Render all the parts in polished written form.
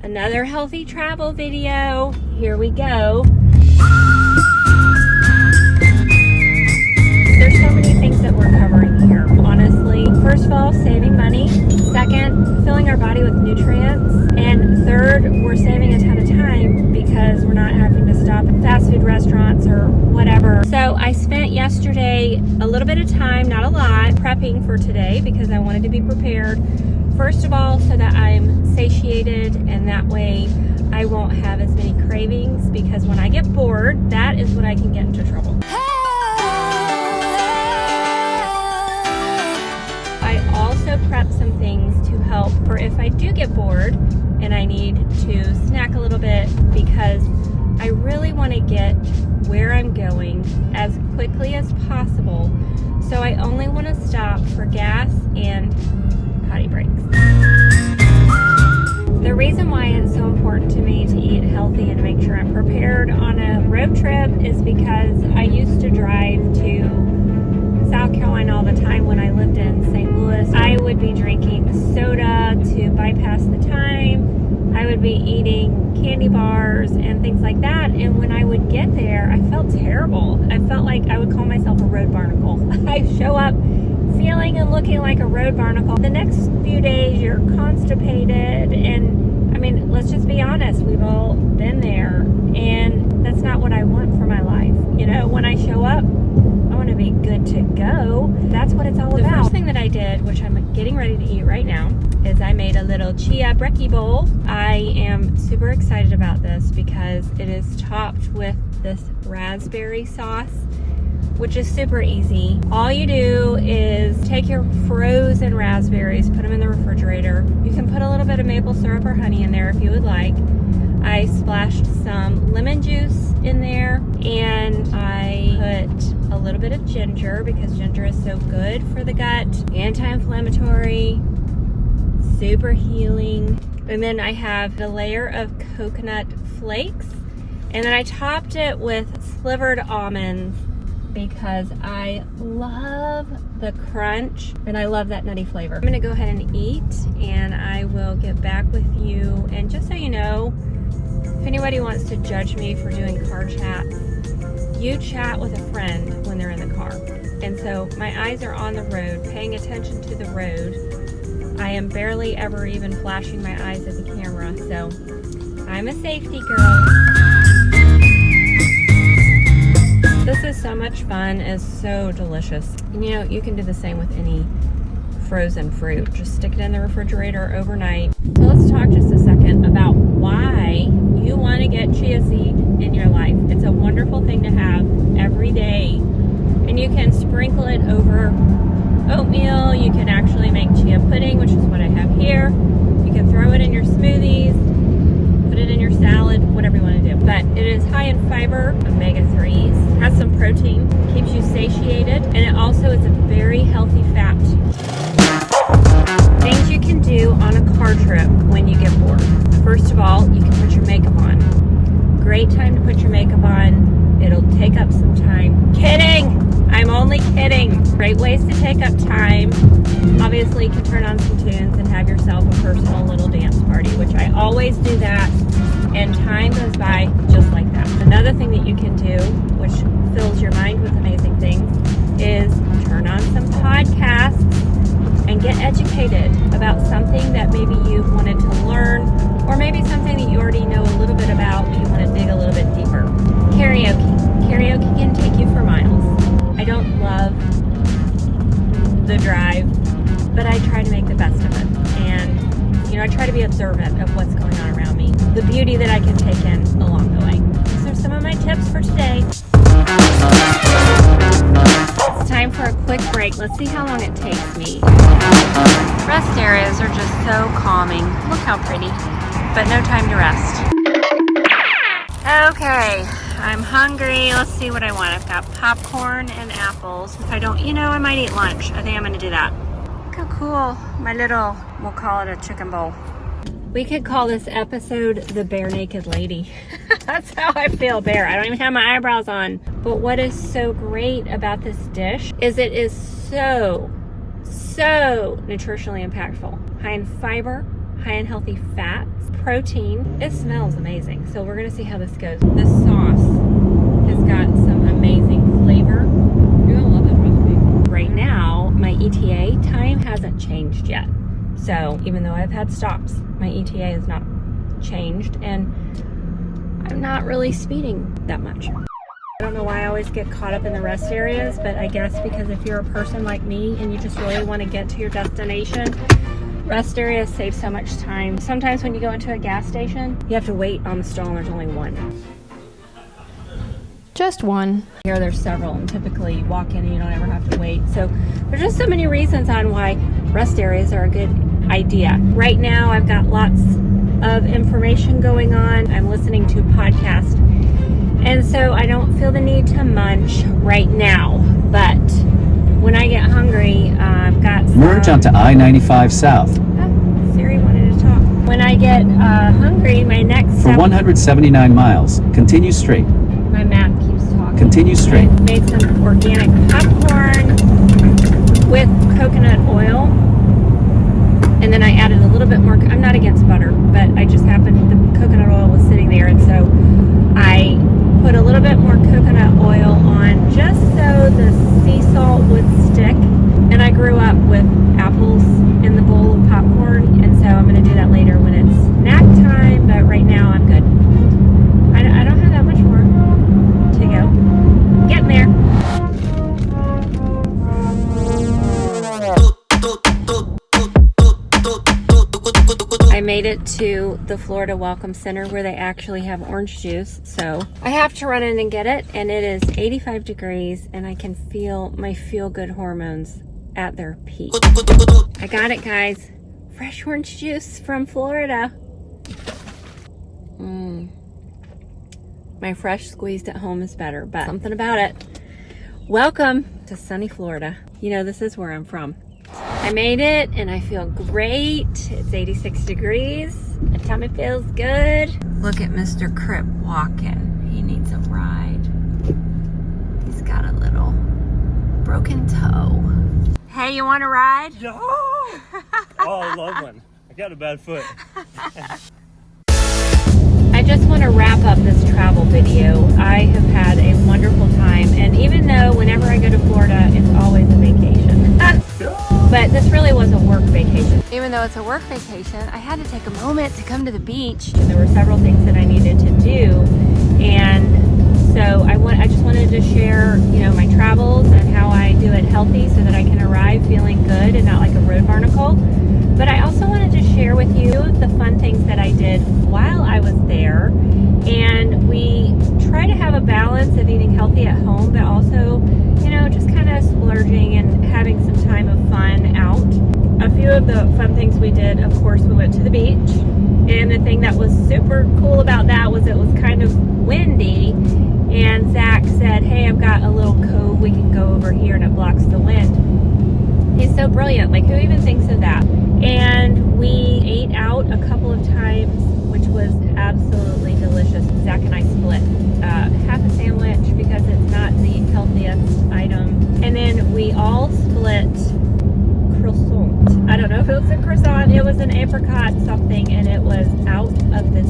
Another healthy travel video. Here we go. There's so many things that we're covering here, honestly. First of all, saving money. Second, filling our body with nutrients. And third, we're saving a ton of time because we're not having to stop at fast food restaurants or whatever. So I spent yesterday a little bit of time, not a lot, prepping for today because I wanted to be prepared. First of all, so that I'm satiated and that way I won't have as many cravings, because when I get bored, that is when I can get into trouble. I also prep some things to help for if I do get bored and I need to snack a little bit, because I really want to get where I'm going as quickly as possible. So I only want to stop for gas and potty breaks. The reason why it's so important to me to eat healthy and make sure I'm prepared on a road trip is because I used to drive to South Carolina all the time when I lived in St. Louis. I would be drinking soda to bypass the time. I would be eating candy bars and things like that. And when I would get there, I felt terrible. I felt like I would call myself a road barnacle. I show up feeling and looking like a road barnacle. The next few days, you're constipated. And I mean, let's just be honest. We've all been there. And that's not what I want for my life. You know, when I show up, I want to be good to go. That's what it's all about. The first thing that I did, which I'm getting ready to eat right now, is I made a little chia brekkie bowl. I am super excited about this because it is topped with this raspberry sauce, which is super easy. All you do is take your frozen raspberries, put them in the refrigerator. You can put a little bit of maple syrup or honey in there if you would like. I splashed some lemon juice in there, and I put a little bit of ginger because ginger is so good for the gut, anti-inflammatory, super healing. And then I have a layer of coconut flakes, and then I topped it with slivered almonds because I love the crunch and I love that nutty flavor. I'm gonna go ahead and eat, and I will get back with you. And just so you know, if anybody wants to judge me for doing car chats, you chat with a friend when they're in the car. And so my eyes are on the road, paying attention to the road. I am barely ever even flashing my eyes at the camera, so I'm a safety girl. This is so much fun. It's so delicious. And you know, you can do the same with any frozen fruit. Just stick it in the refrigerator overnight. So let's talk just a second about why you want to get chia seed in your life. It's a wonderful thing to have every day. And you can sprinkle it over oatmeal. You can actually make chia pudding, which is what I have here. You can throw it in your smoothies, put it in your salad, whatever you want to do. But it is high in fiber, omega-3s, has some protein, keeps you satiated, and it also is a very healthy fat. Things you can do on a car trip when you get bored. First of all, you can put your makeup on. Great time to put your makeup on. It'll take up some time. Kidding! I'm only kidding. Great ways to take up time. Obviously, you can turn on some tunes and have yourself a personal little dance party, which I always do that, and time goes by just like that. Another thing that you can do, which fills your mind with amazing things, is turn on some podcasts and get educated about something that maybe you've wanted to learn, or maybe something that you already know a little bit about, but you want to dig a little bit deeper. Karaoke. Karaoke can take you for miles. I don't love the drive, but I try to make the best of it. And, you know, I try to be observant of what's going on around me, the beauty that I can take in along the way. These are some of my tips for today. It's time for a quick break. Let's see how long it takes me. Rest areas are just so calming. Look how pretty, but no time to rest. Okay, I'm hungry. Let's see what I want. I've got popcorn and apples. If I don't, you know, I might eat lunch. I think I'm gonna do that. Look how cool. My little, we'll call it a chicken bowl. We could call this episode The Bare Naked Lady. That's how I feel bare. I don't even have my eyebrows on. But what is so great about this dish is it is so nutritionally impactful. High in fiber, high in healthy fats, protein. It smells amazing. So we're gonna see how this goes. This sauce has got some amazing flavor. You're gonna love this recipe. Right now, my ETA time hasn't changed yet. So even though I've had stops, my ETA has not changed, and I'm not really speeding that much. I don't know why I always get caught up in the rest areas, but I guess because if you're a person like me and you just really want to get to your destination, rest areas save so much time. Sometimes when you go into a gas station, you have to wait on the stall and there's only one. Just one. Here there's several, and typically you walk in and you don't ever have to wait. So there's just so many reasons on why rest areas are a good idea. Right now I've got lots of information going on. I'm listening to a podcast, and so I don't feel the need to munch right now. But when I get hungry, I've got some... Merge onto I-95 South. Oh, Siri wanted to talk. When I get hungry, my next For step... 179 miles, continue straight. My map keeps talking. Continue straight. I made some organic popcorn with coconut oil, and then I added a little bit more. I'm not against butter, but I just happened, the coconut oil was sitting there, and so I put a little bit more coconut oil on just so the sea salt would stick. And I grew up with apples in the bowl of popcorn, and so I'm going to do that later when it's snack time, but right now I'm good. I don't have that much more to go. Getting there. I made it to the Florida Welcome Center where they actually have orange juice, so I have to run in and get it, and it is 85 degrees, and I can feel my feel-good hormones at their peak. I got it, guys. Fresh orange juice from Florida. My fresh squeezed at home is better, but something about it. Welcome to sunny Florida. You know, this is where I'm from. I made it and I feel great. It's 86 degrees. My tummy feels good. Look at Mr. Crip walking. He needs a ride. He's got a little broken toe. Hey, you want a ride? No! Oh, I love one. I got a bad foot. I just want to wrap up this travel video. I have had a wonderful time, and even though whenever I go to Florida, it's always a vacation. But this really was a work vacation. Even though it's a work vacation, I had to take a moment to come to the beach. There were several things that I needed to do, and so I just wanted to share, you know, my travels and how I do it healthy so that I can arrive feeling good and not like a road barnacle. But I also wanted to share with you the fun things that I did while I was there. And we try to have a balance of eating healthy at home, but also, you know, just kind of splurging and having some time of fun out. A few of the fun things we did, of course, we went to the beach. And the thing that was super cool about that was it was kind of windy. And Zach said, hey, I've got a little cove we can go over here and it blocks the wind. He's so brilliant. Like, who even thinks of that? And we ate out a couple of times, which was absolutely delicious. Zach and I split half a sandwich because it's not the healthiest item. And then we all split croissant. I don't know if it was a croissant, it was an apricot something, and it was out of this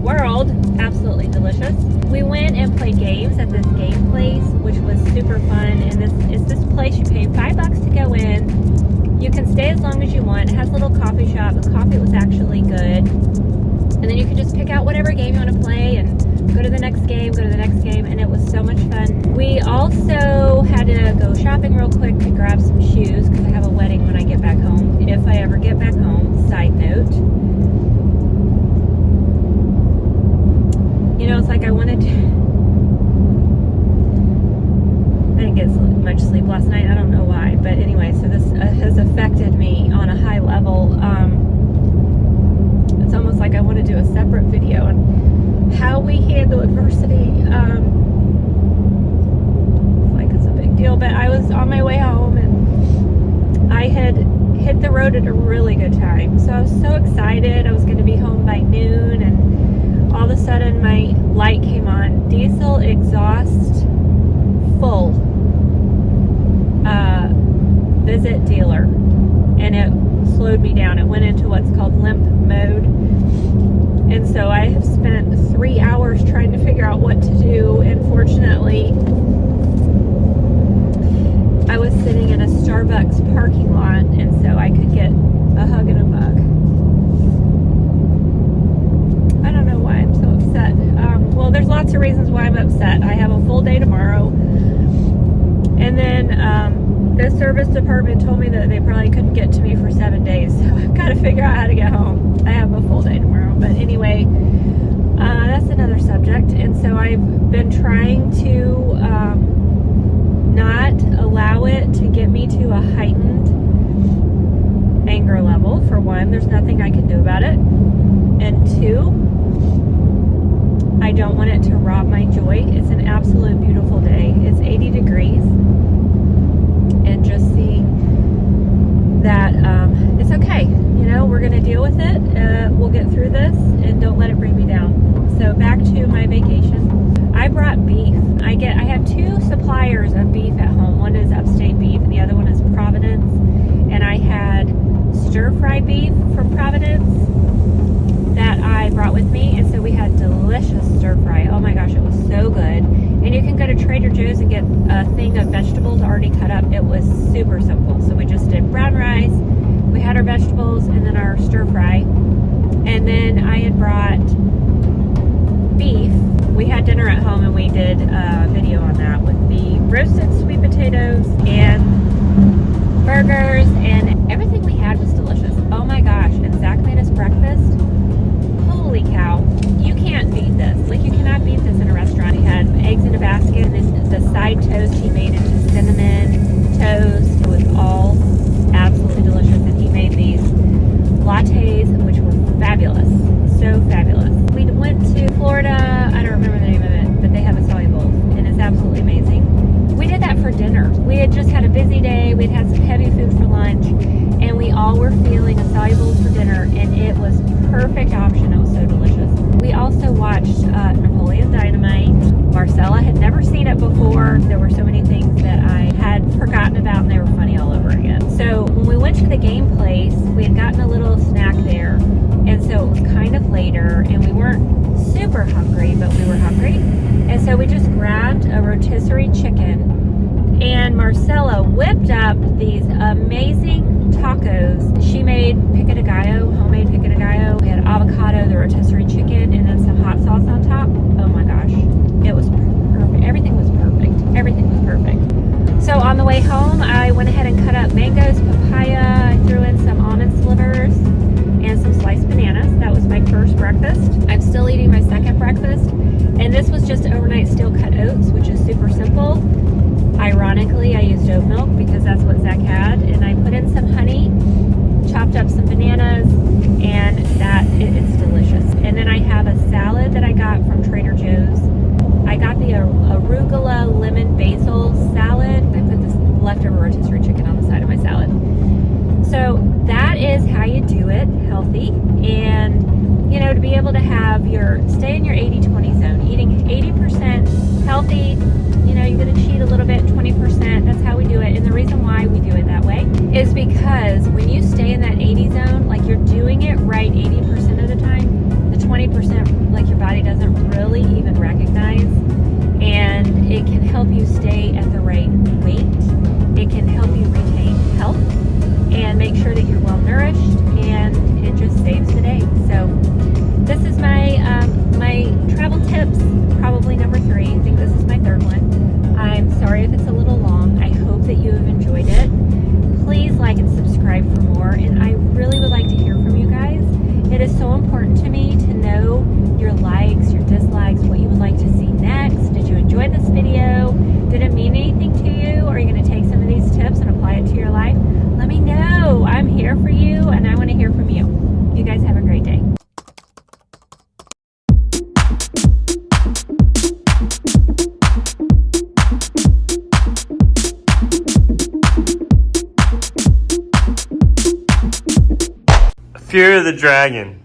world. Absolutely delicious. We went and played games at this game place, which was super fun. And this is this place you pay $5 to go in. You can stay as long as you want. It has a little coffee shop. The coffee was actually good. And then you can just pick out whatever game you want to play and go to the next game, and it was so much fun. We also had to go shopping real quick to grab some shoes because I have a wedding when I get back home. If I ever get back home, side note. You know, it's like I didn't get much sleep last night. I don't know why, but anyway, so this has affected me on a high level. It's almost like I want to do a separate video on how we handle adversity. It's a big deal, but I was on my way home and I had hit the road at a really good time. So I was so excited. I was going to be home by noon, and all of a sudden my light came on. Diesel exhaust full. Visit dealer, and it slowed me down. It went into what's called limp mode, And so I have spent 3 hours trying to figure out what to do. And fortunately, I was sitting in a Starbucks parking lot, and so I could get a hug and a bug. I don't know why I'm so upset. Well, there's lots of reasons why I'm upset. I have a full day tomorrow. And then the service department told me that they probably couldn't get to me for 7 days. So I've got to figure out how to get home. I have a full day tomorrow. But anyway, that's another subject. And so I've been trying to not allow it to get me to a heightened anger level. For one, there's nothing I can do about it. And two, I don't want it to rob my joy. It's an absolute beautiful day. It's 80 degrees. And just seeing that it's okay. You know, we're going to deal with it. We'll get through this, and don't let it bring me down. So back to my vacation. I brought beef. I have 2 suppliers of beef at home. One is Upstate Beef, and the other one is Providence. And I had stir-fry beef from Providence that I brought with me, and so we had delicious stir-fry. Oh my gosh, it was so good. And you can go to Trader Joe's and get a thing of vegetables already cut up. It was super simple. So we just did brown rice, we had our vegetables, and then our stir-fry. And then I had brought beef. We had dinner at home, and we did a video on that with the roasted sweet potatoes and burgers, and everything we had was delicious. Oh my gosh, and Zach made us breakfast. Holy cow, you can't beat this. Like, you cannot beat this in a restaurant. He had eggs in a basket, and the side toast he made into cinnamon toast. It was all absolutely delicious, and he made these lattes, which were fabulous. So fabulous. We went to Florida. I don't remember the name of it, but they have a soluble, and it's absolutely amazing. We did that for dinner. We had just had a busy day. We'd had some heavy food for lunch, and we all were feeling a soluble for dinner, and it was perfect option. It was so delicious. We also watched Napoleon Dynamite. Marcella had never seen it before. There were so many things that I had forgotten about, and they were funny all over again. So when we went to the game place, we had gotten a little snack there, and so it was kind of later, and we weren't super hungry, but we were hungry. And so we just grabbed a rotisserie chicken, and Marcella whipped up these amazing tacos. She made pico de gallo, homemade pico de gallo. We had avocado, the rotisserie chicken, and then some hot sauce on top. Oh my gosh, it was perfect. Everything was perfect. Everything was perfect. So on the way home, I went ahead and cut up mangoes, papaya. I threw in some almond slivers and some sliced bananas. That was my first breakfast. I'm still eating my second breakfast, and this was just overnight steel cut oats, which is super simple. Ironically, I used oat milk because that's what Zach had, and I put in some honey, chopped up some bananas, and it's delicious. And then I have a salad that I got from Trader Joe's. I got the arugula lemon basil salad. I put this leftover rotisserie chicken on the side of my salad. So that is how you do it healthy. And you know, to be able to have stay in your 80-20 zone, eating 80% healthy. You know, you're going to cheat a little bit, 20%. That's how we do it. And the reason why we do it that way is because when you stay in that 80 zone, like, you're doing it right 80% of the time, the 20%, like, your body doesn't really even recognize. And it can help you stay at the right weight. It can help you retain health and make sure that you're well nourished, and it just saves the day. So this is my travel tips, probably number 3. I think this is my 3rd one. I'm sorry if it's a little long. I hope that you have enjoyed it. Please like and subscribe for more, and I really would like to hear from you guys. It is so important to me to know your likes, your dislikes, what you would like to see next. Did you enjoy this video? Did it mean anything to you? Are you going to take some of these tips and apply it to your life? Let me know. I'm here for you, and I want to hear from you. You guys have a great day. Fear of the dragon.